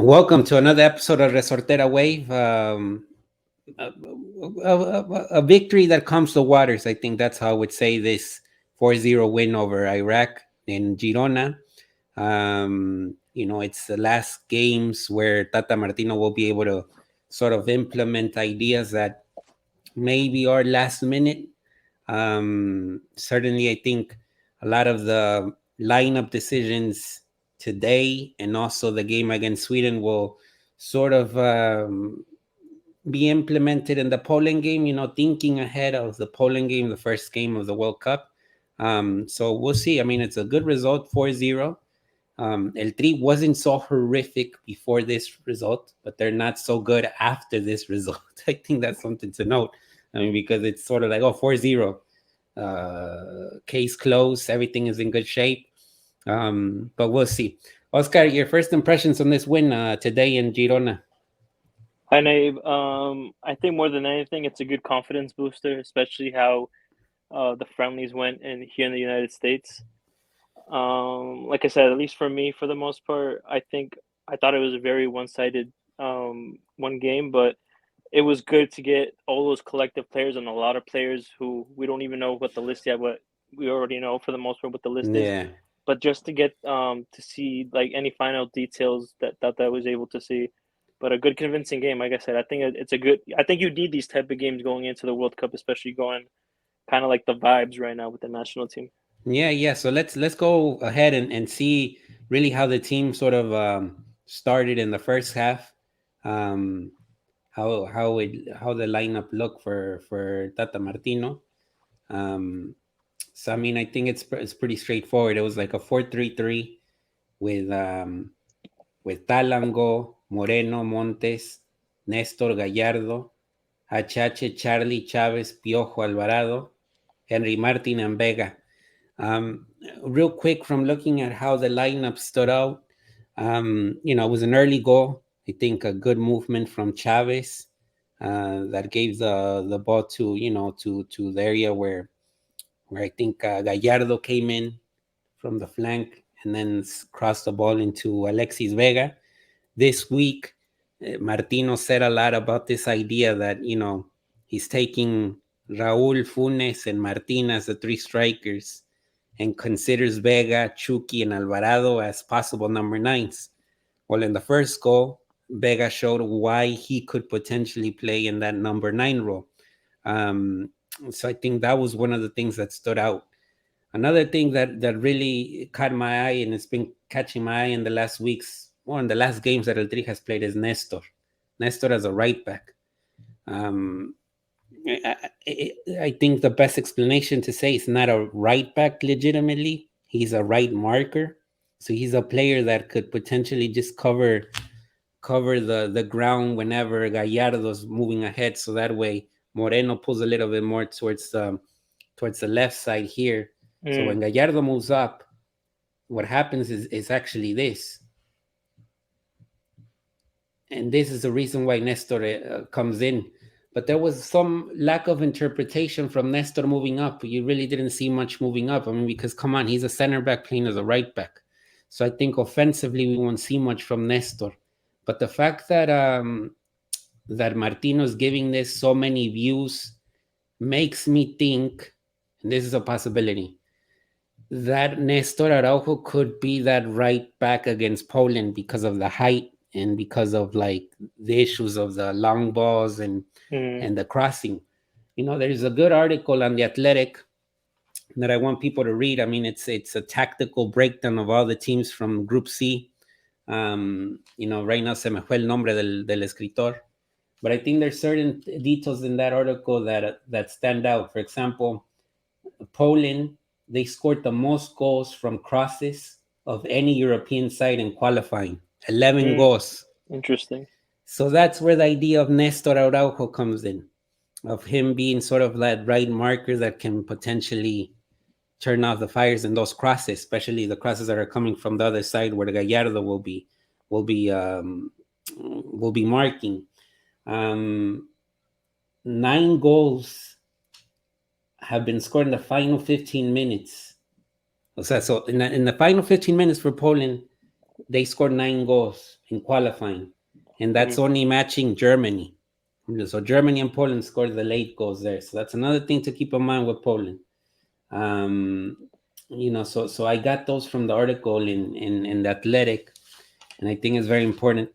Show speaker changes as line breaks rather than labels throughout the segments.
Welcome to another episode of Resortera Wave. A, a victory that comes to waters. I think that's how I would say this 4-0 win over Iraq in Girona. It's the last games where Tata Martino will be able to sort of implement ideas that maybe are last minute. Certainly, I think a lot of the lineup decisions today and also the game against Sweden will sort of be implemented in the Poland game, thinking ahead of the Poland game, the first game of the World Cup. So we'll see. I mean, it's a good result, 4-0. El Tri wasn't so horrific before this result, but they're not so good after this result. I think that's something to note. I mean, because it's sort of like, 4-0. Case closed, everything is in good shape. But we'll see. Oscar, your first impressions on this win today in Girona?
Hi, Nayib. I think more than anything, it's a good confidence booster, especially how the friendlies went in here in the United States. Like I said, at least for me, for the most part, I thought it was a very one-sided one game, but it was good to get all those collective players and a lot of players who we don't even know what the list yet, but we already know for the most part what the list is.
Yeah.
But just to get to see like any final details that I was able to see. But a good convincing game, like I said. I think it's a good. I think you need these type of games going into the World Cup, especially going kind of like the vibes right now with the national team.
Yeah. So let's go ahead and see really how the team sort of started in the first half. Um, how the lineup looked for Tata Martino. Um, so I mean, I think it's pretty straightforward. It was like a 4-3-3 with Talango, Moreno, Montes, Néstor Gallardo, HH, Charlie, Chávez, Piojo, Alvarado, Henry Martin, and Vega. Um, Real quick, from looking at how the lineup stood out, it was an early goal. I think a good movement from Chavez that gave the ball to the area where I think Gallardo came in from the flank and then crossed the ball into Alexis Vega. This week, Martino said a lot about this idea that he's taking Raúl, Funes, and Martin as the three strikers and considers Vega, Chucky, and Alvarado as possible number nines. Well, in the first goal, Vega showed why he could potentially play in that number nine role. Um, so I think that was one of the things that stood out. Another thing that really caught my eye and it's been catching my eye in the last weeks, or in the last games that El Tri has played, is Nestor. Nestor as a right back. Um, I think the best explanation to say is not a right back legitimately. He's a right marker. So he's a player that could potentially just cover the ground whenever Gallardo's moving ahead. So that way Moreno pulls a little bit more towards the left side here. So
Mm,
when Gallardo moves up, what happens is actually this. And this is the reason why Nestor comes in. But there was some lack of interpretation from Nestor moving up. You really didn't see much moving up. I mean, because come on, he's a center back playing as a right back. So I think offensively we won't see much from Nestor. But the fact that Martino's giving this so many views makes me think, and this is a possibility, that Nestor Araujo could be that right back against Poland because of the height and because of like the issues of the long balls
mm,
and the crossing. There's a good article on the Athletic that I want people to read. I mean, it's a tactical breakdown of all the teams from Group C. Right now se me fue el nombre del escritor, but I think there's certain details in that article that stand out. For example, Poland, they scored the most goals from crosses of any European side in qualifying, 11
mm,
goals.
interesting.
So that's where the idea of Nestor Araujo comes in, of him being sort of that right marker that can potentially turn off the fires in those crosses, especially the crosses that are coming from the other side where Gallardo will be marking. 9 goals have been scored in the final 15 minutes. So in the final 15 minutes for Poland, they scored 9 goals in qualifying, and that's
Mm-hmm.
only matching Germany. So Germany and Poland scored the late goals there. So that's another thing to keep in mind with Poland. Um, so I got those from the article in the Athletic, and I think it's very important.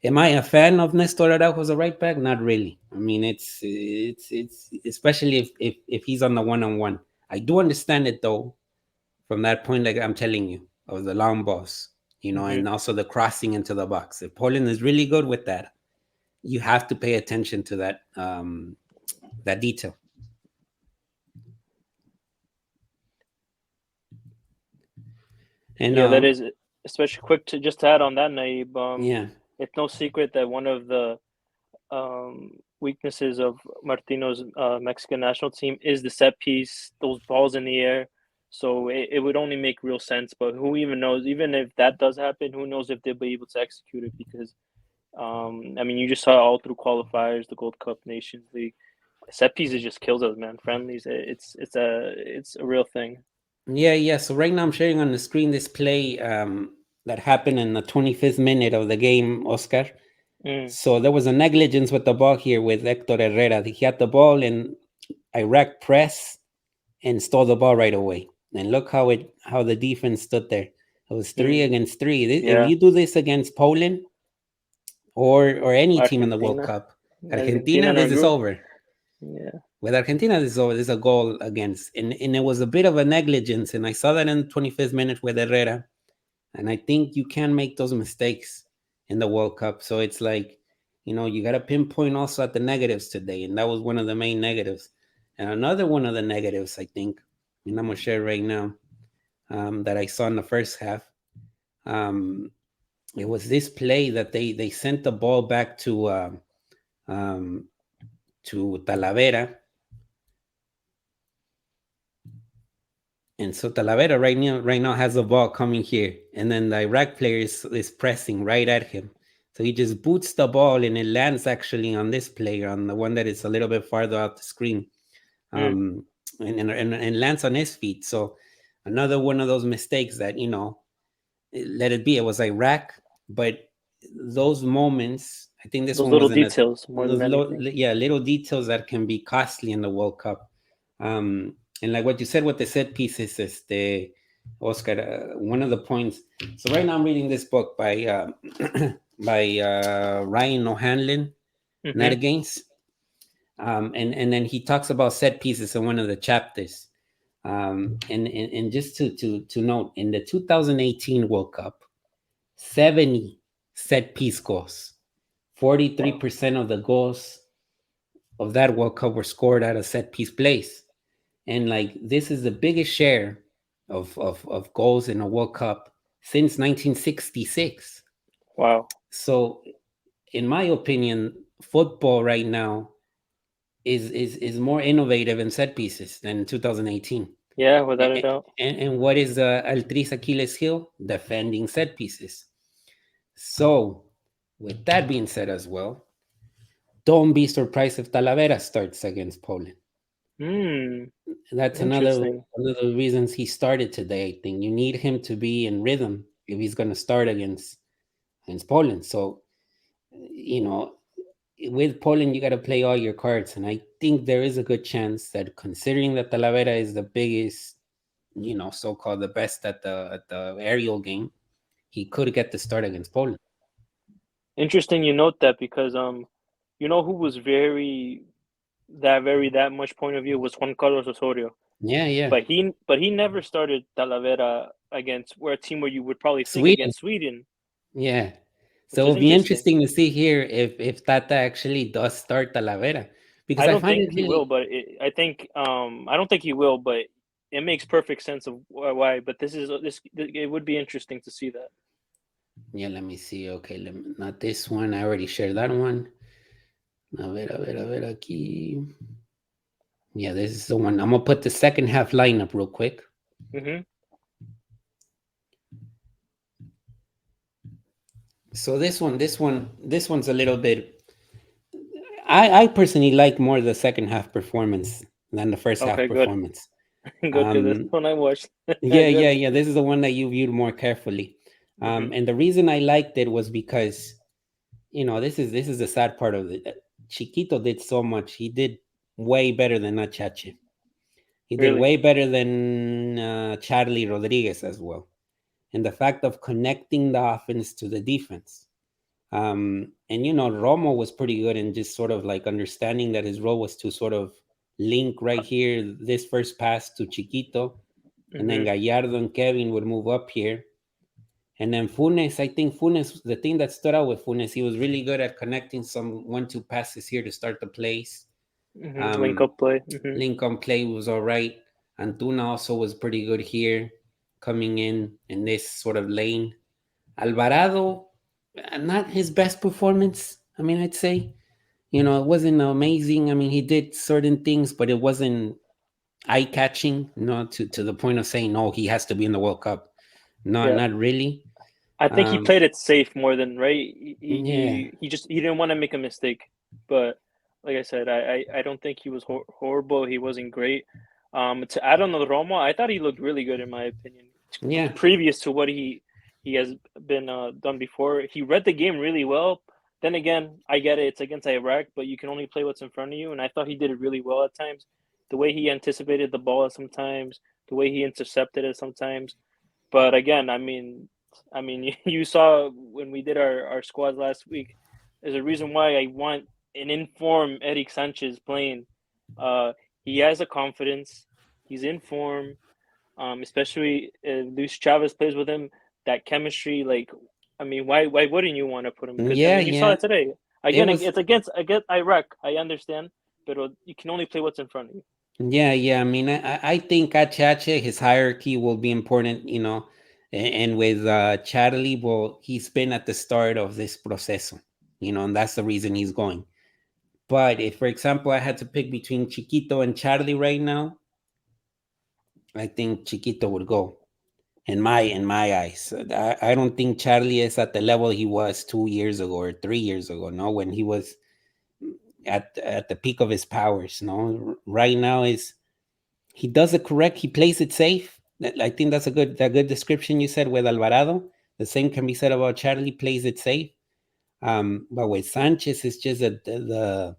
Am I a fan of Nestor Araujo as a right back? Not really. I mean, it's especially if he's on the one-on-one. I do understand it though, from that point, like I'm telling you, of the long balls,
Mm-hmm.
and also the crossing into the box. If Poland is really good with that, you have to pay attention to that detail. And
Yeah, that is especially quick to just to add on that, Naib.
yeah,
It's no secret that one of the weaknesses of Martino's Mexican national team is the set piece, those balls in the air. So it would only make real sense. But who even knows? Even if that does happen, who knows if they'll be able to execute it? Because I mean, you just saw all through qualifiers, the Gold Cup, Nations League. Set pieces just kills us, man. Friendlies, it's a real thing.
yeah. So right now I'm sharing on the screen this play that happened in the 25th minute of the game, Oscar.
Mm,
So there was a negligence with the ball here with Hector Herrera. He had the ball and Iraq press and stole the ball right away. And look how the defense stood there. It was three
mm,
against three. If
yeah,
you do this against Poland or any team in the World
Argentina,
Cup,
Argentina
Argentina,
in our
this is
group.
over.
Yeah,
With Argentina, this is over. There's a goal against, and it was a bit of a negligence. And I saw that in the 25th minute with Herrera. And I think you can make those mistakes in the World Cup. So it's like, you got to pinpoint also at the negatives today. And that was one of the main negatives. And another one of the negatives, I think, and I'm going to share right now, that I saw in the first half. Um, it was this play that they sent the ball back um, to Talavera. And so Talavera right now has the ball coming here, and then the Iraq player is pressing right at him. So he just boots the ball, and it lands actually on this player, on the one that is a little bit farther out the screen,
mm,
um, and lands on his feet. So another one of those mistakes that let it be. It was Iraq, but those moments, I think this
those
one
little
wasn't a
details more
those
than anything.
little details that can be costly in the World Cup. And like what you said with the set pieces, Oscar, one of the points. So right now I'm reading this book by by Ryan O'Hanlon, Net
Mm-hmm.
Against, and then he talks about set pieces in one of the chapters. And just to note, in the 2018 World Cup, 70 set piece goals.
Wow.
43% of the goals of that World Cup were scored out of set piece plays. And like this is the biggest share of goals in a World Cup since 1966.
Wow.
So, in my opinion, football right now is more innovative in set pieces than 2018.
Yeah, without a
And,
doubt.
and what is Altri's Achilles heel? Defending set pieces. So, with that being said as well, don't be surprised if Talavera starts against Poland.
Hmm.
That's another
Interesting.
one of the reasons he started today. I think you need him to be in rhythm if he's going to start against Poland. So, you know, with Poland, you got to play all your cards, and I think there is a good chance that, considering that Talavera is the biggest, so-called the best at the aerial game, he could get the start against Poland.
Interesting you note that because you know who was that much point of view was Juan Carlos Osorio.
Yeah, yeah.
But he never started Talavera against where a team where you would probably think
Sweden.
against Sweden,
Yeah. So
which
it'll
is
be
interesting.
interesting to see here if Tata actually does start Talavera, because
I
I
don't
find
think
it
he will,
really.
but I don't think he will, but it makes perfect sense of why. But this it would be interesting to see that.
Yeah, let me see. Okay, not this one. I already shared that one. A ver, aquí. Yeah, this is the one. I'm gonna put the second half lineup real quick.
Mm-hmm.
So this one's a little bit. I personally like more the second half performance than the first half
Okay, good,
performance.
good, because this
Um,
one I watched.
yeah, yeah,
Good.
yeah. This is the one that you viewed more carefully.
Hmm.
And the reason I liked it was because, this is the sad part of it. Chiquito did so much. He did way better than Achache. He did
Really.
way better than Charlie Rodriguez as well. And the fact of connecting the offense to the defense. And Romo was pretty good in just sort of like understanding that his role was to sort of link right here this first pass to Chiquito, and then
Hmm.
Gallardo and Kevin would move up here. And then Funes, I think Funes, the thing that stood out with Funes, he was really good at connecting some 1-2 passes here to start the plays.
Hmm. Link
Um,
up play. Hmm.
Lincoln play was all right. Antuna also was pretty good here, coming in this sort of lane. Alvarado, not his best performance. I mean, I'd say, it wasn't amazing. I mean, he did certain things, but it wasn't eye catching, to the point of saying, no, he has to be in the World Cup. No,
Yeah.
not really.
I think he
Um,
played it safe more than right.
yeah,
He didn't want to make a mistake, but like I said, I don't think he was horrible. He wasn't great. To add on the Romo, I thought he looked really good in my opinion.
yeah,
Previous to what he has been done before, he read the game really well. Then again, I get it; it's against Iraq, but you can only play what's in front of you, and I thought he did it really well at times. The way he anticipated the ball sometimes, the way he intercepted it sometimes. But again, I mean, you saw when we did our squads last week. There's a reason why I want an informed Eric Sanchez playing. Uh, he has a confidence. He's in form. Especially if Luis Chavez plays with him, that chemistry. Like, I mean, why wouldn't you want to put him? Because I
yeah,
mean, you saw
yeah.
it today.
It
Again,
was,
it's against Iraq. I understand, but you can only play what's in front of you.
yeah, yeah. I mean, I think Achache, his hierarchy will be important, and with Charlie, well, he's been at the start of this proceso, and that's the reason he's going. But if, for example, I had to pick between Chiquito and Charlie right now, I think Chiquito would go. In my eyes, I don't think Charlie is at the level he was 2 years ago or 3 years ago. No, when he was at the peak of his powers. No, right now is he does it correct. He plays it safe. I think that's a good description you said with Alvarado. The same can be said about Charlie. Plays it safe. But with Sanchez, it's just the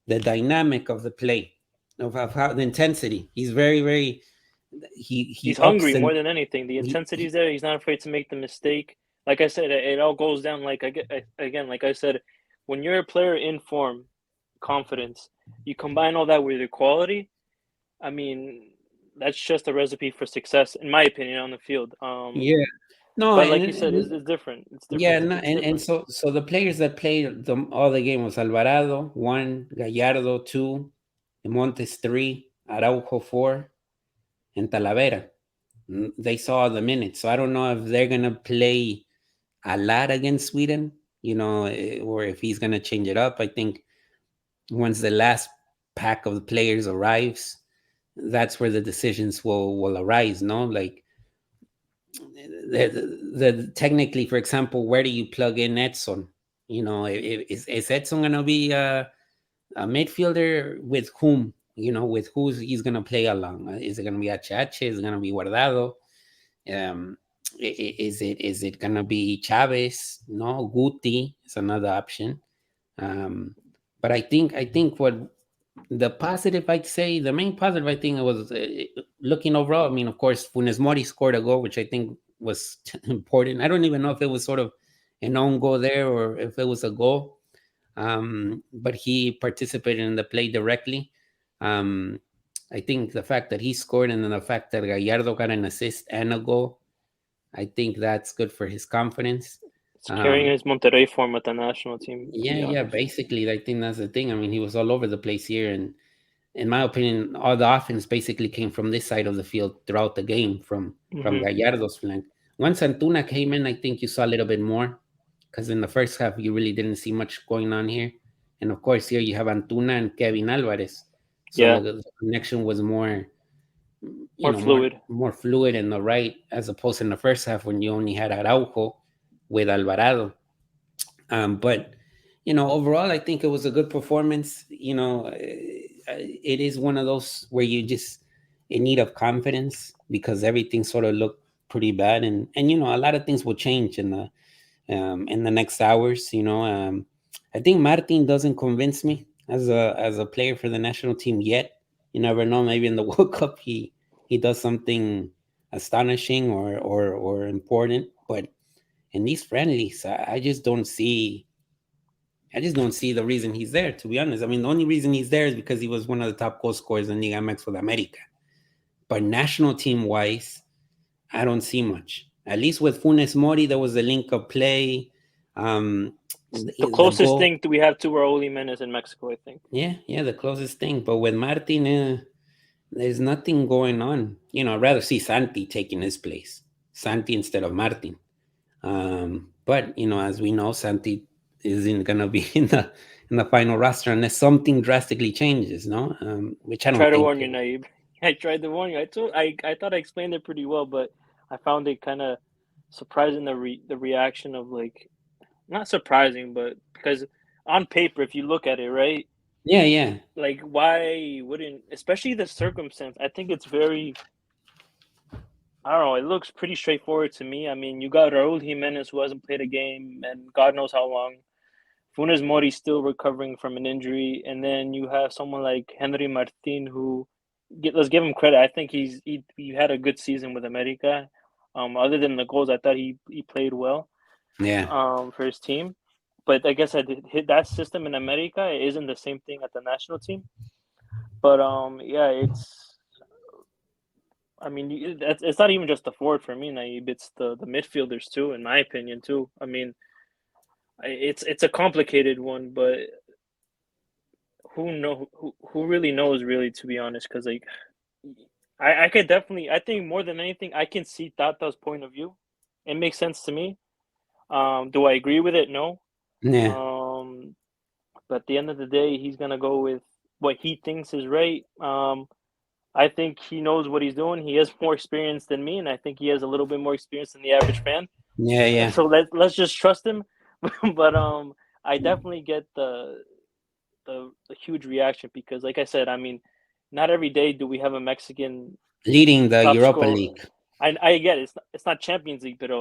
dynamic of the play, of how the intensity. He's very very he
He's
ups
hungry more than anything. The intensity
he
is there. He's not afraid to make the mistake. Like I said, it all goes down. Like again, like I said, when you're a player in form, confidence, you combine all that with your quality. I mean, that's just a recipe for success, in my opinion, on the field.
Yeah. No,
But like you said, it's different. It's
yeah,
different.
no,
It's
and
different.
so the players that played all the game was Alvarado one, Gallardo two, Montes three, Araujo four, and Talavera. They saw the minutes, so I don't know if they're gonna play a lot against Sweden, or if he's gonna change it up. I think once the last pack of the players arrives, that's where the decisions will arise. No, like the technically, for example, where do you plug in Edson? Is Edson gonna be a midfielder with whom? With who's he's gonna play along? Is it gonna be Achache? Is it gonna be Guardado? Um, is it gonna be Chavez? No, Guti is another option. Um, but I think what the positive, I'd say, the main positive, I think, it was looking overall. I mean, of course, Funes Mori scored a goal, which I think was important. I don't even know if it was sort of an own goal there or if it was a goal, but he participated in the play directly. Um, I think the fact that he scored and then the fact that Gallardo got an assist and a goal, I think that's good for his confidence.
It's carrying
Um,
his Monterrey form with the national team, to
yeah,
be
yeah,
honest.
basically, I think that's the thing. I mean, he was all over the place here, and in my opinion, all the offense basically came from this side of the field throughout the game from
Hmm.
Gallardo's flank. Once Antuna came in, I think you saw a little bit more because in the first half you really didn't see much going on here, and of course here you have Antuna and Kevin Alvarez, so
Yeah,
the connection was more,
more
more
fluid.
more fluid in the right as opposed in the first half when you only had Araujo with Alvarado. But overall, I think it was a good performance. It is one of those where you just in need of confidence because everything sort of looked pretty bad, and a lot of things will change in the next hours. I think Martin doesn't convince me as a player for the national team yet. You never know. Maybe in the World Cup he does something astonishing or important, but in these friendlies, I just don't see the reason he's there. To be honest, I mean the only reason he's there is because he was one of the top goal scorers in Liga MX with America. But national team wise, I don't see much. At least with Funes Mori, there was a link of play.
The
The
closest
goal,
thing we have to Raul Jimenez in Mexico, I think.
yeah, the closest thing. But with Martin, there's nothing going on. I'd rather see Santi taking his place, Santi instead of Martin. But as we know, Santi isn't gonna be in the final roster unless something drastically changes, no? Which I
I
don't
tried to
think
warn you,
it.
Nayib. I tried to warn you. I thought I explained it pretty well, but I found it kind of surprising the reaction of like not surprising, but because on paper, if you look at it, right,
Yeah, yeah,
like why wouldn't, especially the circumstance? I think it's very, I don't know. It looks pretty straightforward to me. I mean, you got Raul Jimenez who hasn't played a game and God knows how long. Funes Mori still recovering from an injury, and then you have someone like Henry Martin who, let's give him credit. I think he had a good season with America. Other than the goals, I thought he played well.
yeah,
For his team, but I guess I did hit that system in America. It isn't the same thing at the national team. But yeah, it's. I mean, it's not even just the forward for me, Naib. It's the midfielders too, in my opinion too. I mean, it's a complicated one, but who really knows really, to be honest, because like I could definitely, I think more than anything I can see Tata's point of view. It makes sense to me. Do I agree with it? No.
yeah,
um but at the end of the day he's gonna go with what he thinks is right. I think he knows what he's doing. He has more experience than me, and I think he has a little bit more experience than the average fan.
yeah, yeah.
So let's just trust him. But I definitely get the huge reaction because, like I said, I mean, not every day do we have a Mexican
Leading the
top
Europa
score.
League.
I get it. It's not Champions League, but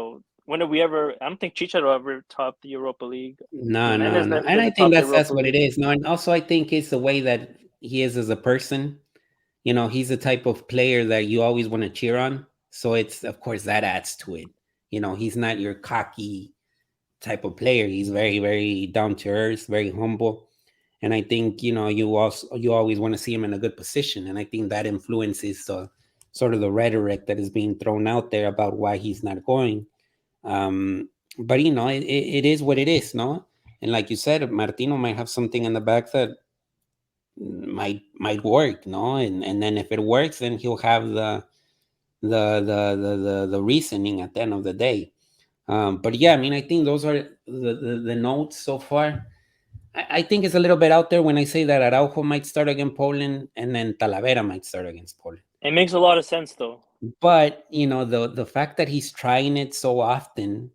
when have we ever? I don't think Chicharo ever topped the Europa League.
No, no,
Jimenez
no. And I
never
think
topped the
that's
Europa
what it
League.
is. No, and also I think it's the way that he is as a person. He's the type of player that you always want to cheer on. So it's of course that adds to it. He's not your cocky type of player. He's very, very down to earth, very humble. And I think, you always want to see him in a good position. And I think that influences sort of the rhetoric that is being thrown out there about why he's not going. Um, but it is what it is, no? And like you said, Martino might have something in the back that might work, no? And then if it works, then he'll have the reasoning at the end of the day. But yeah, I mean, I think those are the notes so far. I think it's a little bit out there when I say that Araujo might start against Poland and then Talavera might start against Poland.
It makes a lot of sense, though.
But the fact that he's trying it so often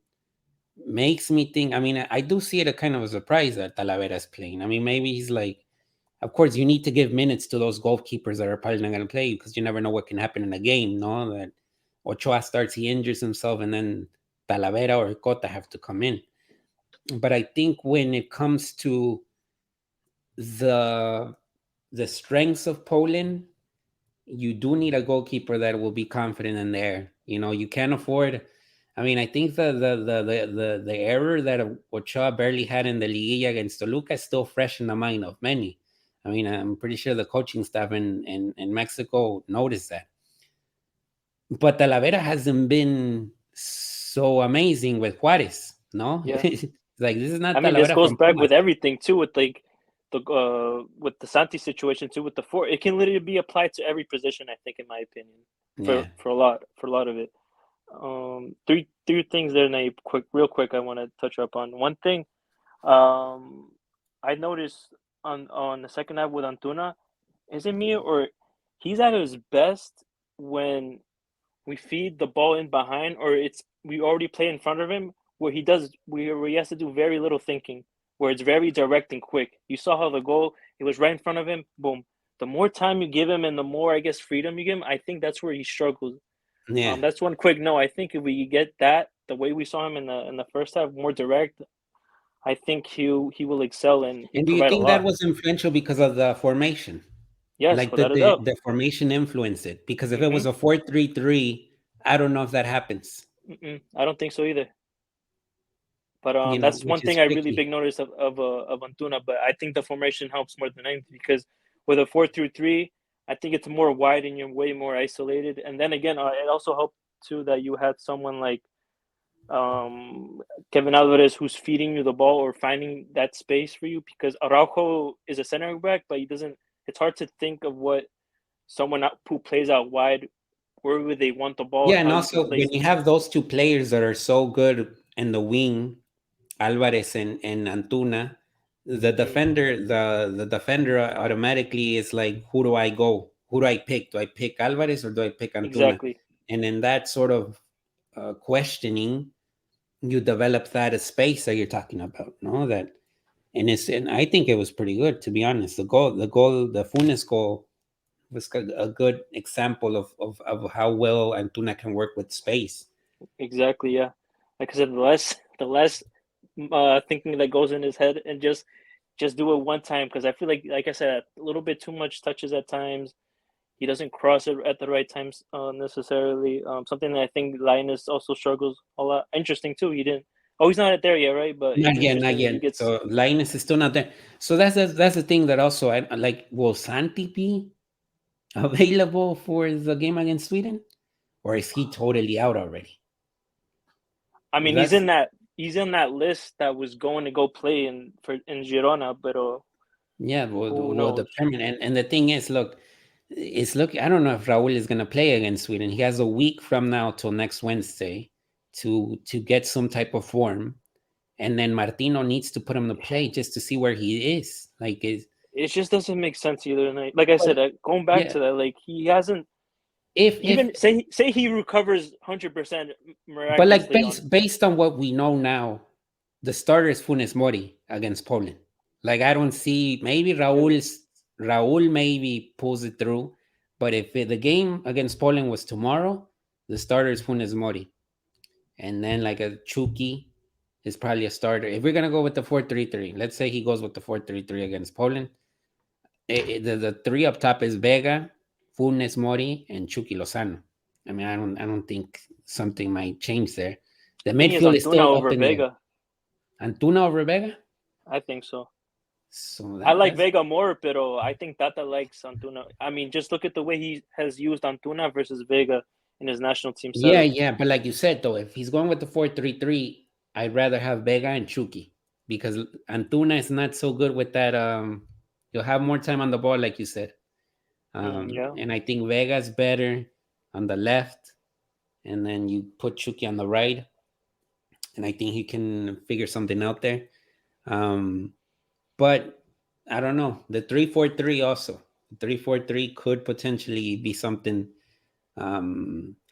makes me think. I mean, I do see it a kind of a surprise that Talavera is playing. I mean, maybe he's like, of course, you need to give minutes to those goalkeepers that are probably not going to play because you never know what can happen in a game. No, that Ochoa starts, he injures himself, and then Talavera or Cota have to come in. But I think when it comes to the the strengths of Poland, you do need a goalkeeper that will be confident in there. You can't afford. I mean, I think the error that Ochoa barely had in the Liguilla against Toluca is still fresh in the mind of many. I mean, I'm pretty sure the coaching staff in Mexico noticed that. But Talavera hasn't been so amazing with Juarez, no?
Yeah,
Like this is
I
not
mean, this
Talavera
goes
from
back
Pumas.
with everything too, with like with the Santi situation too, with the four. It can literally be applied to every position. I think, in my opinion,
Yeah,
for a lot of it. Three things there, Nate. Real quick. I want to touch up on one thing. Um, I noticed on the second half with Antuna, is it me or he's at his best when we feed the ball in behind, or it's we already play in front of him, where he has to do very little thinking, where it's very direct and quick. You saw how the goal, it was right in front of him, boom. The more time you give him and the more I guess freedom you give him, I think that's where he struggles.
Yeah.
That's one quick no. I think if we get that the way we saw him in the first half, more direct, I think he will excel and
And do you
provide a
think that
lot.
was influential because of the formation?
Yes,
Like
without a doubt.
the formation influenced it? Because if it
Mm-hmm.
was a 4-3-3, I don't know if that happens.
I don't think so either. But that's one
Which is
thing I really
tricky.
big notice of Antuna. But I think the formation helps more than anything because with a 4-3-3, I think it's more wide and you're way more isolated. And then again, it also helped too that you had someone like Kevin Alvarez who's feeding you the ball or finding that space for you because Araujo is a center back, but he doesn't. It's hard to think of what someone who plays out wide, where would they want the ball,
Yeah,
how
and
you can
also when
place
you
them.
have those two players that are so good in the wing, Alvarez and Antuna,
Mm-hmm.
the defender automatically is like, who do I go? Who do I pick? Do I pick Alvarez or do I pick Antuna?
Exactly.
And in that sort of questioning, you develop that space that you're talking about, no? That and I think it was pretty good, to be honest. The Funes goal was a good example of how well Antuna can work with space.
Exactly. Yeah. Like I said, the less thinking that goes in his head, and just do it one time because I feel like I said, a little bit too much touches at times. He doesn't cross it at the right times necessarily. Something that I think Linus also struggles a lot. Interesting too. He didn't. Oh, he's not there yet, right? But
Not
it's
yet, not
interesting that he
yet.
gets.
So Linus is still not there. So that's the thing that also I like. Will Santi be available for the game against Sweden, or is he totally out already?
I mean, he's
That's
in that. He's in that list that was going to go play in Girona, but
yeah.
who
Well, the
knows?
permanent and the thing is, look, I don't know if Raul is going to play against Sweden. He has a week from now till next Wednesday to get some type of form, and then Martino needs to put him to play just to see where he is. Like is
It just doesn't make sense either. And like I
but
said, going back
yeah.
to that, like he hasn't
If
even say he recovers 100%
But like
miraculously on.
based on what we know now, the starter is Funes Mori against Poland. Like I don't see maybe
Really.
Raul maybe pulls it through, but if the game against Poland was tomorrow, the starter is Funes Mori, and then like a Chucky is probably a starter. If we're gonna go with the 4-3-3, let's say he goes with the 4-3-3 against Poland. The three up top is Vega, Funes Mori, and Chucky Lozano. I mean, I don't think something might change there. The
I think he has
midfield is
Antuna
still up
over
in the air.
Vega.
Antuna over Vega.
I think so.
So
I like
that's
Vega more, but I think Tata likes Antuna. I mean, just look at the way he has used Antuna versus Vega in his national team
yeah,
setup.
yeah. But like you said though, if he's going with the 4-3-3, I'd rather have Vega and Chucky because Antuna is not so good with that. You'll have more time on the ball, like you said.
Yeah.
And I think Vega's better on the left, and then you put Chucky on the right, and I think he can figure something out there. Um, but I don't know. The 3-4-3 also. 3-4-3 could potentially be something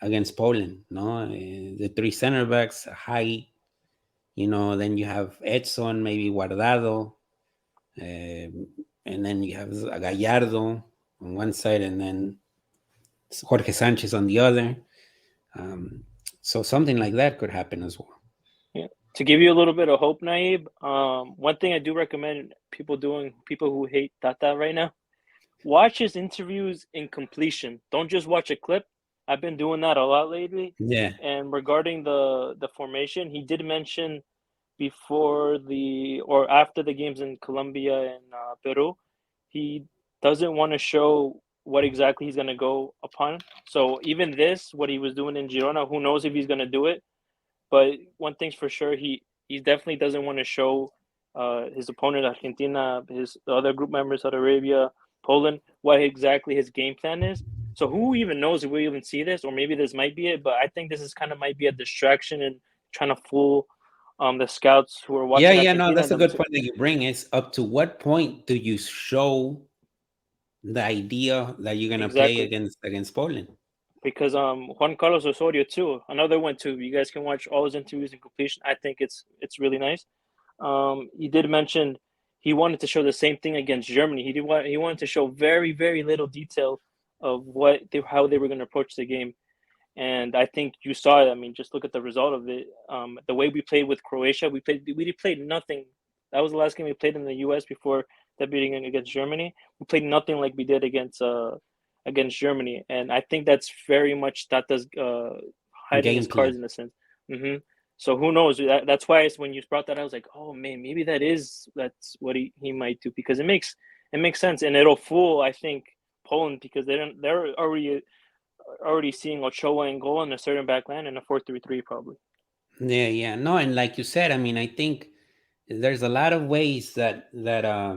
against Poland. No, the three center backs, high. Then you have Edson, maybe Guardado, and then you have Gallardo on one side, and then Jorge Sanchez on the other. Um, so something like that could happen as well.
Yeah. To give you a little bit of hope, Naib, one thing I do recommend people doing, people who hate Tata right now, watch his interviews in completion. Don't just watch a clip. I've been doing that a lot lately.
Yeah,
And regarding the formation, he did mention before the or after the games in Colombia and Peru, he doesn't want to show what exactly he's going to go upon. So even this, what he was doing in Girona, who knows if he's going to do it? But one thing's for sure, he definitely doesn't want to show his opponent Argentina, his other group members, Saudi Arabia, Poland, what exactly his game plan is. So who even knows if we even see this, or maybe this might be it. But I think this is kind of might be a distraction and trying to fool the scouts who are
yeah,
watching
yeah. No,
Argentina.
that's a good point that you bring. Is up to what point do you show the idea that you're gonna play
Exactly,
against Poland?
because Juan Carlos Osorio too, another one too. You guys can watch all his interviews in completion. I think it's really nice. He did mention he wanted to show the same thing against Germany. He wanted to show very little detail of how they were going to approach the game. And I think you saw it. I mean, just look at the result of it. The way we played with Croatia, we played nothing. That was the last game we played in the U.S. before debuting against Germany. We played nothing like we did against Germany, and I think that's very much Tata's hiding
Game
his cards
plan.
in a sense. hmm So who knows? That's why when you brought that, I was like, oh man, maybe that's what he might do, because it makes sense, and it'll fool, I think, Poland, because they're already seeing Ochoa and goal in a certain back line and a 4-3-3 probably.
Yeah. No, and like you said, I mean, I think there's a lot of ways that I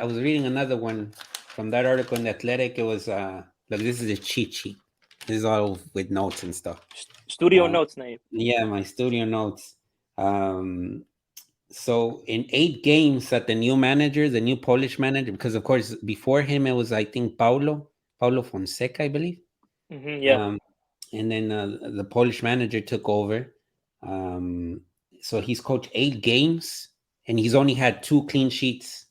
was reading another one from that article in the Athletic. It was look, this is a cheat sheet. This is all with notes and stuff.
Studio
Uh,
notes, Nayib.
yeah, my studio notes. Um, so in 8 games that the new manager, the new Polish manager, because of course before him it was, I think, Paulo Fonseca, I believe.
Yeah,
Um, and then the Polish manager took over. Um, so he's coached 8 games, and he's only had 2 clean sheets.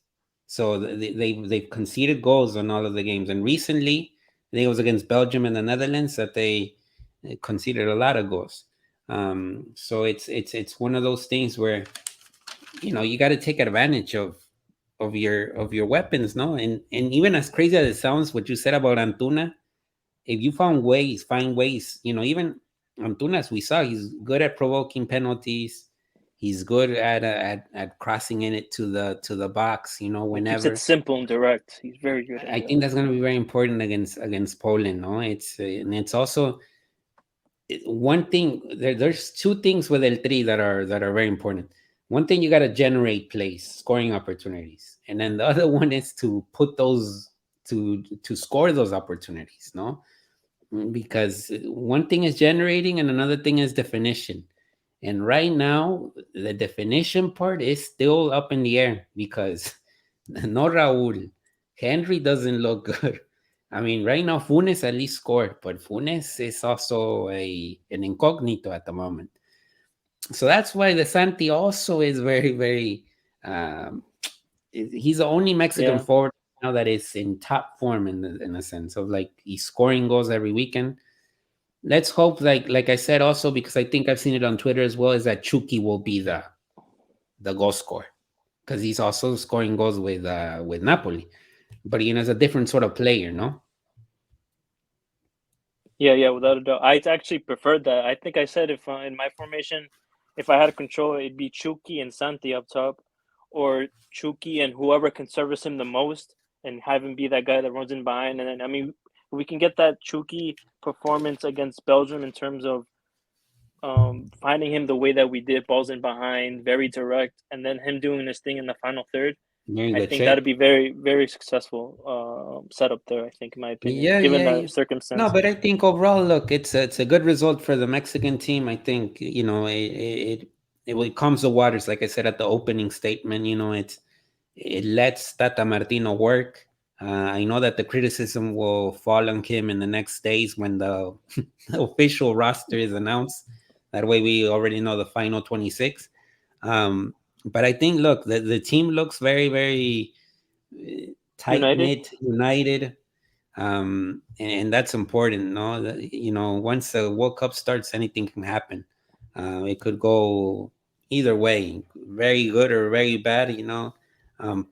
So they've conceded goals on all of the games. And recently, I think it was against Belgium and the Netherlands that they conceded a lot of goals. So it's one of those things where you got to take advantage of your weapons, no? And even as crazy as it sounds, what you said about Antuna, if you find ways, even Antunas, we saw he's good at provoking penalties. He's good at crossing in it to the box.
he keeps it
Whenever.
simple and direct. He's very good at
I
that.
think that's going to be very important against Poland. No, and it's also one thing. There's 2 things with El Tri that are very important. One thing, you got to generate plays, scoring opportunities, and then the other one is to put those to score those opportunities. No, because one thing is generating and another thing is definition. And right now, the definition part is still up in the air because no Raul, Henry doesn't look good. I mean, right now Funes at least scored, but Funes is also an incognito at the moment. So that's why the Santi also is very, very. Um, he's the only Mexican
Yeah,
forward now that is in top form in a sense of like he's scoring goals every weekend. Let's hope, like I said, also because I think I've seen it on Twitter as well, is that Chucky will be the goal scorer because he's also scoring goals with Napoli, but is a different sort of player, no?
yeah, without a doubt. I actually preferred that. I think I said if in my formation, if I had control, it'd be Chucky and Santi up top, or Chucky and whoever can service him the most, and have him be that guy that runs in behind. And then, I mean, we can get that Chucky performance against Belgium in terms of finding him the way that we did, balls in behind, very direct, and then him doing this thing in the final third.
You're in
I
good
think that'd
shape.
be very, very successful setup there, I think, in my opinion, given
Yeah.
that
No,
circumstance.
but I think overall, look, it's a good result for the Mexican team. I think it calms the waters, like I said at the opening statement. It lets Tata Martino work. I know that the criticism will fall on him in the next days when the official roster is announced. That way, we already know the final 26. But I think, look, the team looks very, very tight
United?
knit, united, and that's important. No, once the World Cup starts, anything can happen. It could go either way, very good or very bad.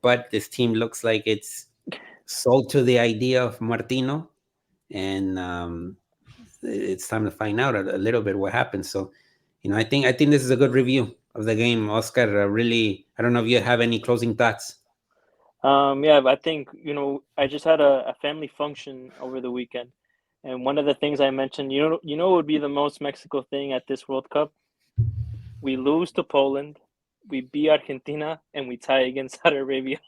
But this team looks like it's sold to the idea of Martino, and it's time to find out a little bit what happens. So, I think this is a good review of the game, Oscar. Really, I don't know if you have any closing thoughts.
Yeah, I think, I just had a family function over the weekend. And one of the things I mentioned, what would be the most Mexico thing at this World Cup? We lose to Poland, we beat Argentina, and we tie against Saudi Arabia.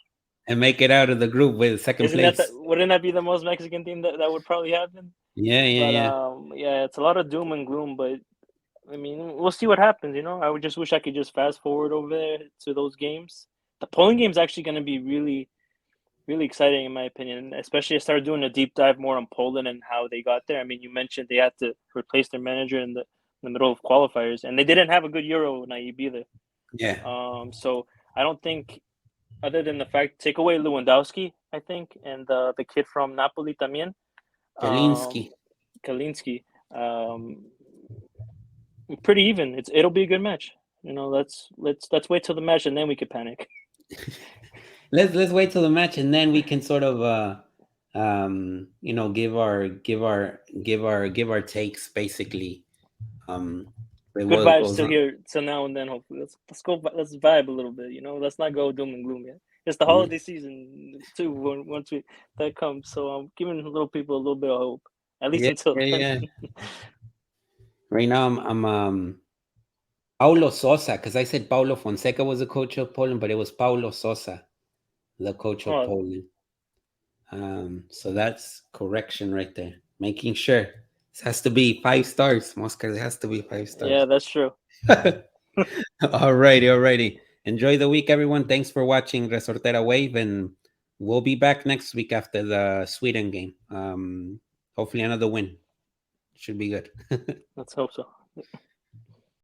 And make it out of the group with second place.
Wouldn't that be the most Mexican thing that would probably happen? But
Yeah.
yeah, it's a lot of doom and gloom. But I mean, we'll see what happens. I would just wish I could just fast forward over there to those games. The Poland game is actually going to be really, really exciting in my opinion. Especially I started doing a deep dive more on Poland and how they got there. I mean, you mentioned they had to replace their manager in the middle of qualifiers, and they didn't have a good Euro Nayib either.
Yeah.
So I don't think, other than the fact, take away Lewandowski, I think, and the kid from Napoli también. Um,
Jelinski.
Kalinski. Um, Pretty even. It'll be a good match. Let's wait till the match and then we could panic.
Let's wait till the match and then we can sort of give our takes basically.
Good
What
vibes
goes
till
on.
here, till now and then. Hopefully, let's go. Let's vibe a little bit. Let's not go doom and gloom yet. It's the holiday season too. Once that comes, so I'm giving little people a little bit of hope, at least
Yeah,
until
yeah,
then.
yeah. Right now I'm Paulo Sosa, because I said Paulo Fonseca was the coach of Poland, but it was Paulo Sosa, the coach of
Oh,
Poland. So that's correction right there. Making sure this has to be 5 stars, Oscar. It has to be five
yeah,
stars.
that's true.
Alrighty. Enjoy the week, everyone. Thanks for watching Resortera Wave, and we'll be back next week after the Sweden game. Hopefully another win. Should be good.
Let's hope so.